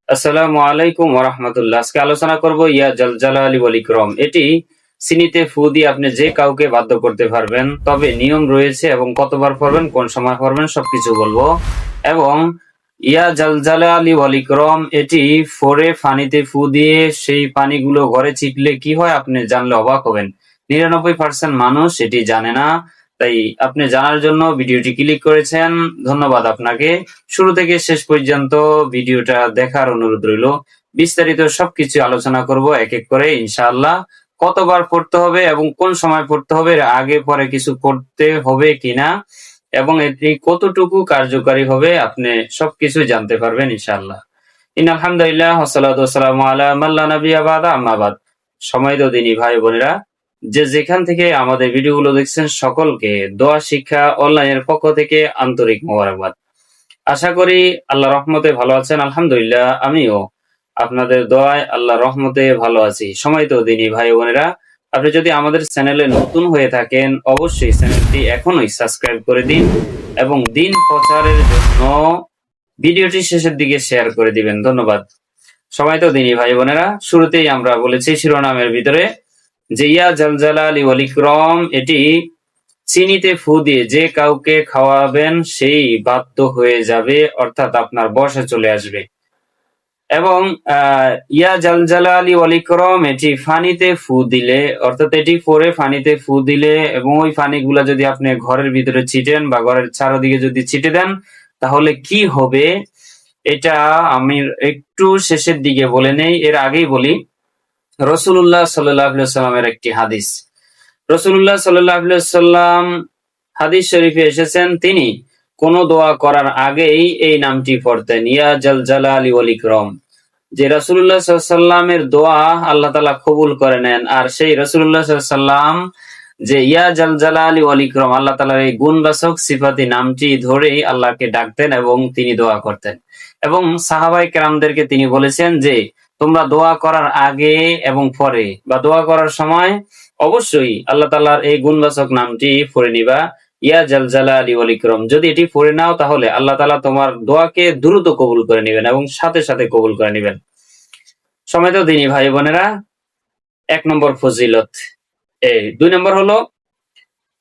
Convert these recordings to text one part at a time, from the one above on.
আসসালামু আলাইকুম ওয়া রাহমাতুল্লাহ। আজকে আলোচনা করব ইয়া জাল জালালি ওয়াল ইকরাম। এটি চিনিতে ফু দিয়ে আপনি যে কাউকে বাধ্য করতে পারবেন, তবে নিয়ম রয়েছে এবং কতবার পড়বেন, কোন সময় পড়বেন সবকিছু বলবো। এবং ইয়া জাল জালালি ওয়াল ইকরাম এটি ফোরে পানিতে ফু দিয়ে সেই পানিগুলো ঘরে ছিটলে কি হয় আপনি জানলে অবাক হবেন। 99% মানুষ এটি জানে না। তাই আপনি জানার জন্য ভিডিওটি ক্লিক করেছেন, ধন্যবাদ আপনাকে। শুরু থেকে শেষ পর্যন্ত ভিডিওটা দেখার অনুরোধ রইল। বিস্তারিত সবকিছু আলোচনা করব এক এক করে ইনশাআল্লাহ। কতবার পড়তে হবে এবং কোন সময় পড়তে হবে, এর আগে পরে কিছু করতে হবে কিনা এবং এটি কতটুকু কার্যকারী হবে আপনি সবকিছু জানতে পারবেন ইনশাআল্লাহ। আলহামদুলিল্লাহ ওয়াসসালাতু ওয়াসসালামু আলা মান লা নাবিয়্যা বা'দা, আম্মা বাদ। সম্মানিত দিনী ভাই বোনেরা, যে যেখান থেকে আমাদের ভিডিওগুলো দেখছেন সকলকে দোয়া শিক্ষা অনলাইনের পক্ষ থেকে আন্তরিক মোবারকবাদ। আশা করি আল্লাহ রহমতে ভালো আছেন। আলহামদুলিল্লাহ আমিও আপনাদের দোয়ায় আল্লাহ রহমতে ভালো আছি। সম্মানিত দিনী ভাই বোনেরা, আপনি যদি আমাদের চ্যানেলে নতুন হয়ে থাকেন অবশ্যই চ্যানেলটি এখনই সাবস্ক্রাইব করে দিন এবং দিন প্রচারের জন্য ভিডিওটি শেষের দিকে শেয়ার করে দিবেন। ধন্যবাদ। সম্মানিত দিনী ভাই বোনেরা, শুরুতেই আমরা বলেছি শিরোনামের ভিতরে যে ইয়া জালজালালি ওয়াল ইকরাম এটি চিনিতে ফু দিয়ে যে কাউকে খাওয়াবেন সেই বাধ্য হয়ে যাবে, অর্থাৎ আপনার বশে চলে আসবে। এবং ইয়া জালজালালি ওয়াল ইকরাম এটি ফানিতে ফু দিলে, অর্থাৎ এটি পরে ফানিতে ফু দিলে এবং ওই পানিগুলা যদি আপনি ঘরের ভিতরে ছিটেন বা ঘরের চারদিকে যদি ছিটে দেন তাহলে কি হবে, এটা আমি একটু শেষের দিকে বলে নেই। এর আগেই বলি রাসূলুল্লাহ সাল্লাল্লাহু আলাইহি ওয়াসাল্লামের একটি হাদিস। রাসূলুল্লাহ সাল্লাল্লাহু আলাইহি ওয়াসাল্লাম হাদিস শরীফে এসেছেন, তিনি কোন দোয়া করার আগেই এই নামটি পড়তেন, ইয়া জাল জালালি ওয়াল ইকরাম। যে রাসূলুল্লাহ সাল্লাল্লাহু আলাইহি ওয়াসাল্লামের দোয়া আল্লাহ তাআলা কবুল করে নেন, আর সেই রাসূলুল্লাহ সাল্লাল্লাহু আলাইহি ওয়াসাল্লাম যে ইয়া জাল জালালি ওয়াল ইকরাম আল্লাহ তাআলার এই গুণবাচক সিফাতি নামটি ধরেই আল্লাহকে ডাকতেন এবং তিনি দোয়া করতেন। এবং সাহাবায়ে কেরামদেরকে তিনি বলেছেন যে তোমরা দোয়া করার আগে এবং পরে বা দোয়া করার সময় অবশ্যই আল্লাহ তাআলার এই গুণবাচক নামটি পড়ে নিবা, ইয়া জাল জালালি ওয়াল ইকরাম। যদি এটি পড়ে নাও তাহলে আল্লাহ তাআলা তোমার দোয়াকে দ্রুত কবুল করে নেবেন এবং সাথে সাথে কবুল করে নেবেন। সম্মানিত দিনী ভাই বোনেরা, 1 নম্বর ফজিলত। 2 নম্বর হলো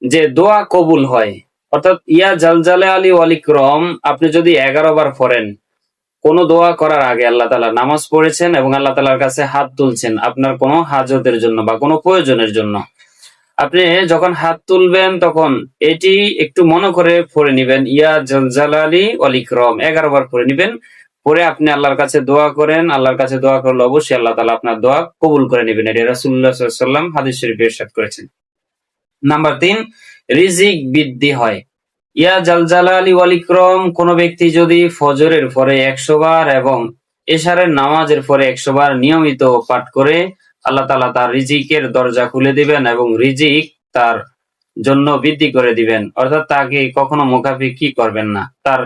যে দোয়া কবুল হয়, অর্থাৎ ইয়া জাল জালালি ওয়াল ইকরাম আপনি যদি 11 বার পড়েন, কোন দোয়া করার আগে আল্লাহ তাআলা নামাজ পড়েছেন এবং আল্লাহ তাআলার কাছে হাত তুলছেন আপনার কোনো হাজতের জন্য বা কোনো প্রয়োজনের জন্য, আপনি যখন হাত তুলবেন তখন এটি একটু মনে করে পড়ে নিবেন, ইয়া জাল জালালি ওয়াল ইকরাম 11 বার পড়ে নিবেন। পরে আপনি আল্লাহর কাছে দোয়া করেন, আল্লাহর কাছে দোয়া করলে অবশ্যই আল্লাহ তাআলা আপনার দোয়া কবুল করে নেবেন। এটা রাসূলুল্লাহ সাল্লাল্লাহু আলাইহি ওয়াসাল্লাম হাদিস শরীফে ইরশাদ করেছেন। নাম্বার 3, রিজিক বৃদ্ধি হয়। ইয়া জাল জালালি ওয়াল ইকরাম কোন ব্যক্তি যদি ফজরের পরে 100 বার এবং এশারের নামাজের পরে 100 বার নিয়মিত পাঠ করে, আল্লাহ তাআলা তার রিজিকের দরজা খুলে দিবেন এবং রিজিক তার জন্য বৃদ্ধি করে দিবেন, অর্থাৎ তাকে কখনো মুখাপেক্ষী করবেন না। তার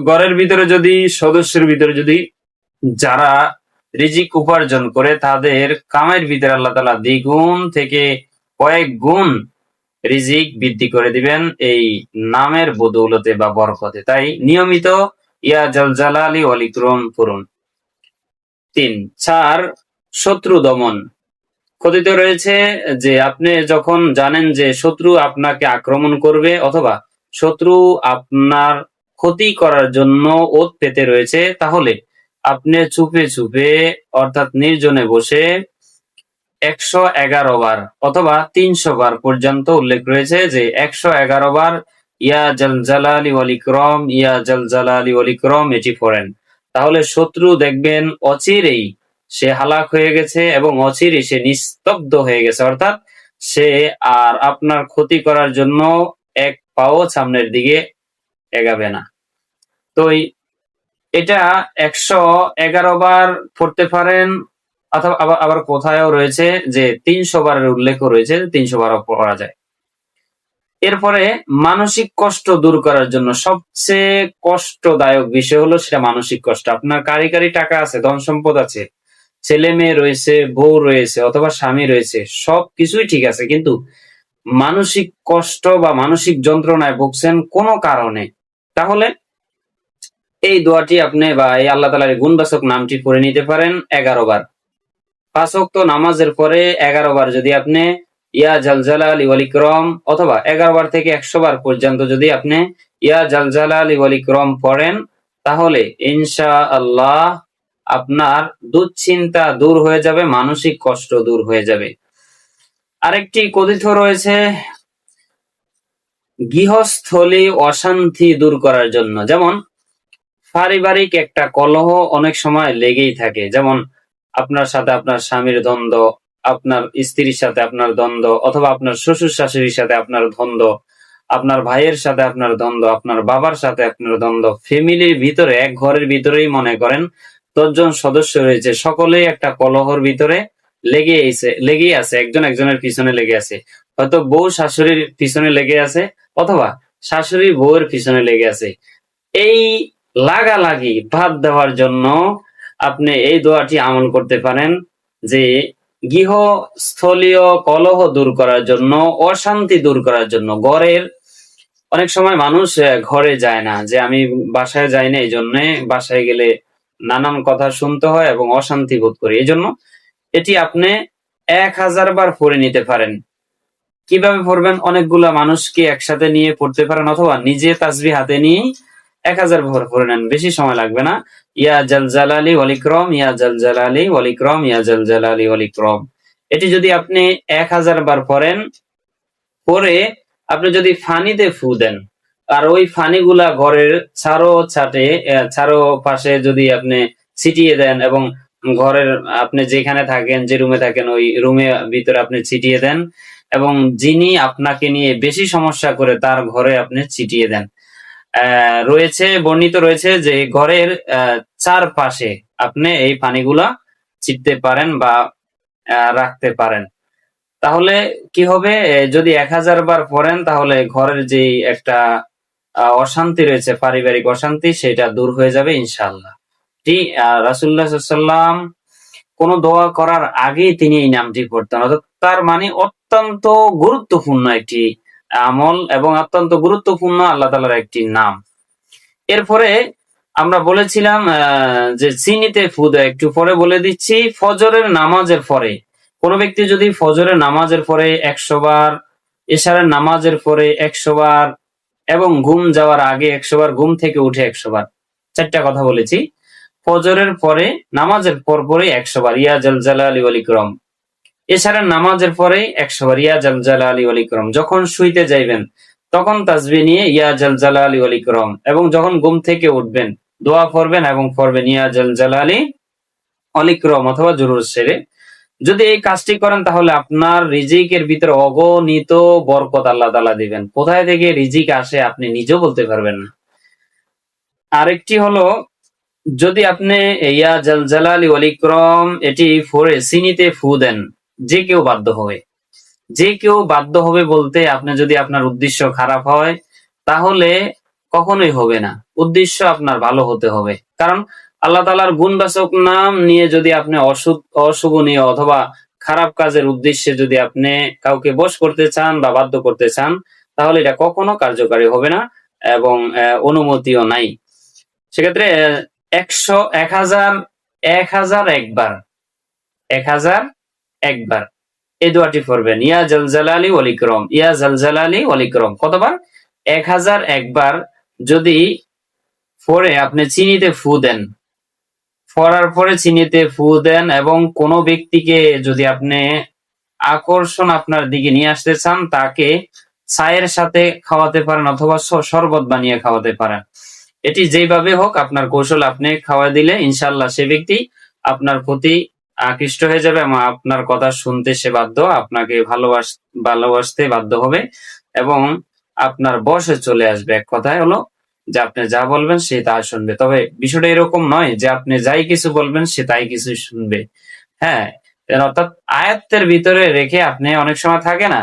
ঘরের ভিতরে যদি সদস্যের ভিতরে যদি যারা রিজিক উপার্জন করে তাদের কামের ভিতরে আল্লাহ তাআলা দ্বিগুণ থেকে কয়েক গুণ রিজিক বৃদ্ধি করে দিবেন এই নামের বদৌলতে বা বরকতে। তাই নিয়মিত ইয়া জাল জালালি ওয়াল ইকরাম পড়ুন। 4, শত্রু দমন। কথিত রয়েছে যে আপনি যখন জানেন যে শত্রু আপনাকে আক্রমণ করবে অথবা শত্রু আপনার ক্ষতি করার জন্য ওত পেতে রয়েছে, তাহলে আপনি চুপে চুপে অর্থাৎ নির্জনে বসে 111 বার অথবা 300 বার পর্যন্ত উল্লেখ রয়েছে যে 111 বার ইয়া জাল জালালি ওয়াল ইকরাম, ইয়া জাল জালালি ওয়াল ইকরাম এটি পড়েন। তাহলে শত্রু দেখবেন অচিরেই সে হালাক হয়ে গেছে এবং অচিরেই সে নিস্তব্ধ হয়ে গেছে, অর্থাৎ সে আর আপনার ক্ষতি করার জন্য এক পাও সামনের দিকে এগাবে না। তো এটা 111 বার পড়তে পারেন, অথবা আবার কোথায়ও রয়েছে যে 300 বারের উল্লেখও রয়েছে, 300 বারও পড়া যায়। এরপরে মানসিক কষ্ট দূর করার জন্য সবচেয়ে কষ্টদায়ক বিষয় হলো সেটা মানসিক কষ্ট। আপনার কারি টাকা আছে, ধন সম্পদ আছে, ছেলে মেয়ে রয়েছে, বউ রয়েছে অথবা স্বামী রয়েছে, সবকিছুই ঠিক আছে, কিন্তু মানসিক কষ্ট বা মানসিক যন্ত্রণায় ভুগছেন কোনো কারণে, তাহলে এই দোয়াটি আপনি বা এই আল্লাহ তাআলার গুণবাচক নামটি পড়ে নিতে পারেন 11 বার। 5 ওয়াক্ত নামাজের পরে 11 বার যদি আপনি ইয়া জালজালালি ওয়াল ইকরাম অথবা 11 বার থেকে 100 বার পর্যন্ত যদি আপনি ইয়া জালজালালি ওয়াল ইকরাম পড়েন, তাহলে ইনশাআল্লাহ আপনার দুশ্চিন্তা দূর হয়ে যাবে, মানসিক কষ্ট দূর হয়ে যাবে। আরেকটি কথিত রয়েছে গৃহস্থলী অশান্তি দূর করার জন্য, যেমন পারিবারিক একটা কলহ অনেক সময় লেগেই থাকে, যেমন আপনার সাথে আপনার স্বামীর দ্বন্দ্ব, আপনার স্ত্রীর সাথে আপনার দ্বন্দ্ব, অথবা আপনার শ্বশুর শাশুড়ির সাথে আপনার দ্বন্দ্ব, আপনার ভাইয়ের সাথে আপনার দ্বন্দ্ব, আপনার বাবার সাথে আপনার দ্বন্দ্ব। ফ্যামিলির ভিতরে, এক ঘরের ভিতরেই মনে করেন 10 জন সদস্য রয়েছে, সকলেই একটা কলহর ভিতরে লেগেই আছে, একজন একজনের পিছনে লেগে আছে। হয়তো বউ শাশুড়ির পিছনে লেগে আছে, অথবা শাশুড়ি বউয়ের পিছনে লেগে আছে। এই লাগালাগি বাদ দেওয়ার জন্য আপনি এই দোয়াটি আমল করতে পারেন, যে গৃহস্থলীয় কলহ দূর করার জন্য, অশান্তি দূর করার জন্য। অনেক সময় মানুষ ঘরে যায় না, যে আমি বাসায় যাই না, এই জন্য বাসায় গেলে নানান কথা শুনতে হয় এবং অশান্তি বোধ করি। এই জন্য এটি আপনি 1000 বার পড়ে নিতে পারেন। কিভাবে পড়বেন? অনেকগুলা মানুষকে একসাথে নিয়ে পড়তে পারেন, অথবা নিজে তাসবিহ হাতে নিয়ে 1000 বার পড়ে নেন, বেশি সময় লাগবে না। ইয়া জালজালালি ওয়াল ইকরাম, ইয়া জালজালালি ওয়াল ইকরাম, ইয়া জালজালালি ওয়াল ইকরাম। এটি যদি আপনি 1000 বার পড়েন, পরে আপনি যদি ফানিতে ফু দেন, আর ওই ফানিগুলা ঘরের চারো পাশে যদি আপনি ছিটিয়ে দেন, এবং ঘরের আপনি যেখানে থাকেন, যে রুমে থাকেন, ওই রুমে ভিতরে আপনি ছিটিয়ে দেন, এবং যিনি আপনাকে নিয়ে বেশি সমস্যা করে তার ঘরে আপনি ছিটিয়ে দেন। বর্ণিত রয়েছে যে ঘরের চারপাশে আপনি এই পানিগুলা ছিটতে পারেন বা রাখতে পারেন। তাহলে কি হবে? যদি 1000 বার পড়েন, তাহলে ঘরের যে একটা অশান্তি রয়েছে, পারিবারিক অশান্তি, সেটা দূর হয়ে যাবে ইনশাআল্লাহ। রাসূলুল্লাহ সাল্লাল্লাহু আলাইহি ওয়াসাল্লাম কোন দোয়া করার আগেই তিনি এই নামটি পড়তেন, অর্থাৎ তার মানে অত্যন্ত গুরুত্বপূর্ণ একটি আমল এবং অত্যন্ত গুরুত্বপূর্ণ আল্লাহ তাআলার একটি নাম। এরপরে আমরা বলেছিলাম যে চিনিতে ফু দেয়, একটু পরে বলে দিচ্ছি। ফজরের নামাজের পরে কোন ব্যক্তি যদি ফজরের নামাজের পরে 100 বার, এশারের নামাজের পরে 100 বার, এবং ঘুম যাওয়ার আগে 100 বার, ঘুম থেকে উঠে 100 বার, 4টা কথা বলেছি। ফজরের পরে নামাজের পরপরই 100 বার ইয়া জালজালালি ওয়াল ইকরাম, এশারের নামাজের পরেই 100 বার ইয়া জালজালালি ওয়াল ইকরাম। যখন শুইতে যাইবেন তখন তাসবিহ নিয়ে ইয়া জালজালালি ওয়াল ইকরাম, এবং যখন ঘুম থেকে উঠবেন দোয়া পড়বেন এবং পড়বেন ইয়া জালজালালি ওয়াল ইকরাম অথবা জরুর সেরে। যদি এই কাজটি করেন, তাহলে আপনার রিজিকের ভিতরে অগণিত বরকত আল্লাহ তাআলা দিবেন। কোথায় থেকে রিজিক আসে আপনি নিজেও বলতে পারবেন না। আরেকটি হলো, যদি আপনি ইয়া জালজালালি ওয়াল ইকরাম এটি পড়ে চিনিতে ফু দেন, যে কেউ বাধ্য হবে। যে কেউ বাধ্য হবে বলতে, আপনি যদি আপনার উদ্দেশ্য খারাপ হয়, তাহলে কখনোই হবে না। উদ্দেশ্য আপনার ভালো হতে হবে, কারণ আল্লাহ তাআলার গুণবাচক নাম নিয়ে যদি আপনি অশুভনীয় অথবা খারাপ কাজের উদ্দেশ্যে যদি আপনি কাউকে বশ করতে চান বা বাধ্য করতে চান, তাহলে এটা কখনো কার্যকারী হবে না এবং অনুমতিও নাই। সেক্ষেত্রে 100, 1000, 1001 বার, 1001 বার এই দোয়াটি পড়বেন, ইয়া জালজালালি ওয়াল ইকরাম, ইয়া জালজালালি ওয়াল ইকরাম। কতবার? 1001 বার যদি পড়ে আপনি চিনিতে ফু দেন, পড়ার পরে চিনিতে ফু দেন, এবং কোনো ব্যক্তিকে যদি আপনি আকর্ষণ আপনার দিকে নিয়ে আসতে চান, তাকে চায়ের সাথে খাওয়াতে পারেন অথবা শরবত বানিয়ে খাওয়াতে পারেন। এটি যেভাবে হোক আপনার কৌশল আপনি খাওয়া দিলে ইনশাআল্লাহ সে ব্যক্তি আপনার প্রতি আকৃষ্ট হয়ে যাবে এবং আপনার কথা শুনতে সে বাধ্য, আপনাকে ভালোবাসতে বাধ্য হবে এবং আপনার বশে চলে আসবে। এক কথায় হলো যে আপনি যা বলবেন সে তা শুনবে। তবে বিষয়টা এরকম নয় যে আপনি যাই কিছু বলবেন সে তাই কিছু শুনবে। হ্যাঁ, অর্থাৎ আয়াত্তের ভিতরে রেখে আপনি, অনেক সময় থাকে না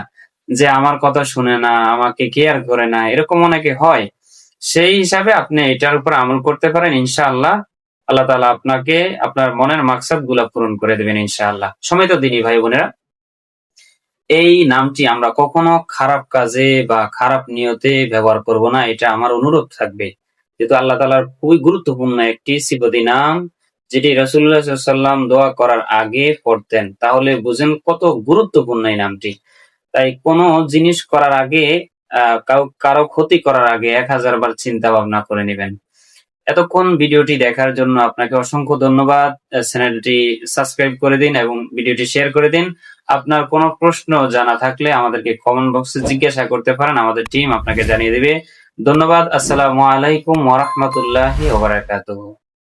যে আমার কথা শুনে না, আমাকে কেয়ার করে না, এরকম অনেকে হয়। সেই হিসাবে আপনি এটার উপর আমল করতে পারেন, ইনশাআল্লাহ আল্লাহ তাআলা আপনাকে আপনার মনের মাকসাদ গুলা পূরণ করে দেবেন ইনশাআল্লাহ। সম্মানিত দিনী ভাই বোনেরা, এই নামটি আমরা কখনো খারাপ কাজে বা খারাপ নিয়তে ব্যবহার করব না, এটা আমার অনুরোধ থাকবে। যেহেতু আল্লাহ তাআলার খুবই গুরুত্বপূর্ণ একটি সিফাতি নাম, যেটি রাসূলুল্লাহ সাল্লাল্লাহু আলাইহি ওয়াসাল্লাম দোয়া করার আগে পড়তেন। তাহলে বুঝেন কত গুরুত্বপূর্ণ এই নামটি। তাই কোনো জিনিস করার আগে কারো ক্ষতি করার আগে ১০০০ বার চিন্তা ভাবনা করে নিবেন। এতক্ষণ ভিডিওটি দেখার জন্য আপনাকে অসংখ্য ধন্যবাদ। চ্যানেলটি সাবস্ক্রাইব করে দিন এবং ভিডিওটি শেয়ার করে দিন। আপনার কোনো প্রশ্ন জানা থাকলে আমাদেরকে কমেন্ট বক্সে জিজ্ঞাসা করতে পারেন, আমাদের টিম আপনাকে জানিয়ে দিবে। ধন্যবাদ। আসসালামু আলাইকুম ওয়া রাহমাতুল্লাহি ওয়া বারাকাতুহু।